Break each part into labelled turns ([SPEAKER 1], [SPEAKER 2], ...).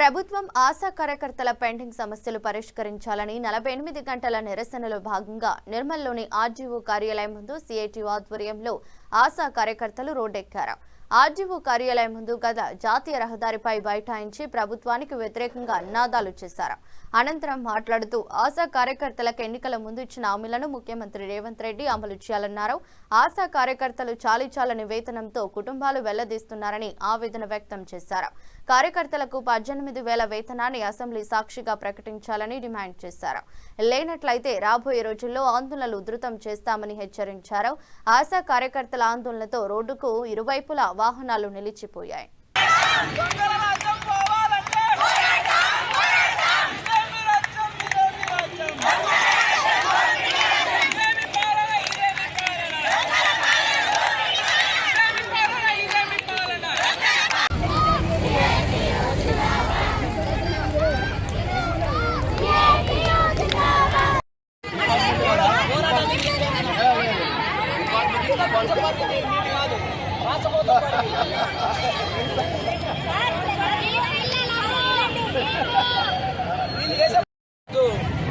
[SPEAKER 1] ప్రభుత్వం ఆశా కార్యకర్తల పెండింగ్ సమస్యలు పరిష్కరించాలని 48 గంటల నిరసనలో భాగంగా నిర్మల్లోని ఆర్జీఓ కార్యాలయం ముందు సిఐటి ఆధ్వర్యంలో ఆశా కార్యకర్తలు రోడ్డెక్కారు. ఆర్జీఓ కార్యాలయం ముందు గత జాతీయ రహదారిపై బైఠాయించి ప్రభుత్వానికి వ్యతిరేకంగా నినాదాలు చేశారు. అనంతరం మాట్లాడుతూ ఆశా కార్యకర్తలకు ఎన్నికల ముందు ఇచ్చిన హామీలను ముఖ్యమంత్రి రేవంత్ రెడ్డి అమలు చేయాలన్నారు. ఆశా కార్యకర్తలు చాలీచాలని వేతనంతో కుటుంబాలు వెళ్లదీస్తున్నారని ఆవేదన వ్యక్తం చేశారు. కార్యకర్తలకు 18,000 వేతనాన్ని అసెంబ్లీ సాక్షిగా ప్రకటించాలని డిమాండ్ చేశారు. లేనట్లయితే రాబోయే రోజుల్లో ఆందోళనలు ఉధృతం చేస్తామని హెచ్చరించారు. ఆశా కార్యకర్తల ఆందోళనతో రోడ్డుకు ఇరువైపులా వాహనాలు నిలిచిపోయాయి.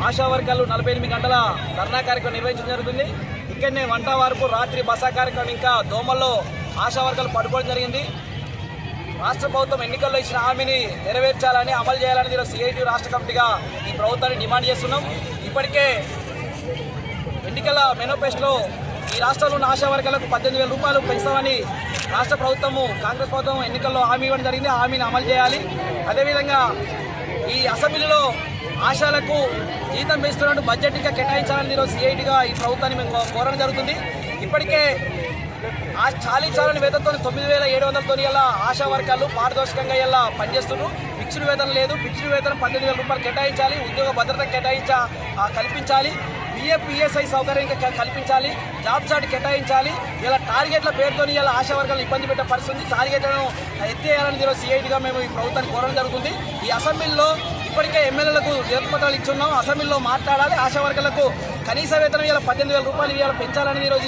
[SPEAKER 2] ఆశా వర్గాలు 48 గంటల ధర్నా కార్యక్రమం నిర్వహించడం జరుగుతుంది. ఇక్కడనే వంట వరకు రాత్రి బస కార్యక్రమం ఇంకా దోమల్లో ఆశా వర్గాలు పడుకోవడం జరిగింది. రాష్ట్ర ప్రభుత్వం ఎన్నికల్లో ఇచ్చిన హామీని నెరవేర్చాలని అమలు చేయాలని సిఐటి రాష్ట్ర కమిటీగా ఈ ప్రభుత్వాన్ని డిమాండ్ చేస్తున్నాం. ఇప్పటికే ఎన్నికల మేనిఫెస్టోలో ఈ రాష్ట్రంలో ఉన్న ఆశా వర్గాలకు 18,000 రూపాయలు పెంచుతామని రాష్ట్ర ప్రభుత్వము కాంగ్రెస్ ప్రభుత్వం ఎన్నికల్లో హామీ ఇవ్వడం జరిగింది. ఆ హామీని అమలు చేయాలి. అదేవిధంగా ఈ అసెంబ్లీలో ఆశాలకు జీతం పెంచుతున్నట్టు బడ్జెట్ ఇంకా కేటాయించాలని సిఐటిగా ఈ ప్రభుత్వాన్ని మేము కోరడం జరుగుతుంది. ఇప్పటికే చాలని వేతనంతో 9,700తో ఇలా ఆశా వర్గాలు పారదర్శకంగా ఇలా పనిచేస్తున్నారు. ఫిక్స్డ్ వేతనం లేదు. ఫిక్స్డ్ వేతనం 18,000 రూపాయలు కేటాయించాలి. ఉద్యోగ భద్రత కల్పించాలి. పిఎస్ఐ సౌకర్యం కల్పించాలి. జాబ్ చార్ట్ కేటాయించాలి. ఇలా టార్గెట్ల పేరుతో ఇలా ఆశా వర్గాలను ఇబ్బంది పెట్టే పరిస్థితి. టార్గెట్లను ఎత్తేయాలని సిఐటిగా మేము ఈ ప్రభుత్వాన్ని కోరడం జరుగుతుంది. ఈ అసెంబ్లీలో ఇప్పటికే ఎమ్మెల్యేలకు వినతిపత్రాలు ఇచ్చున్నాం. అసెంబ్లీలో మాట్లాడాలి. ఆశా వర్గాలకు కనీస వేతనం ఇలా 18,000 రూపాయలు ఇలా పెంచాలని ఈరోజు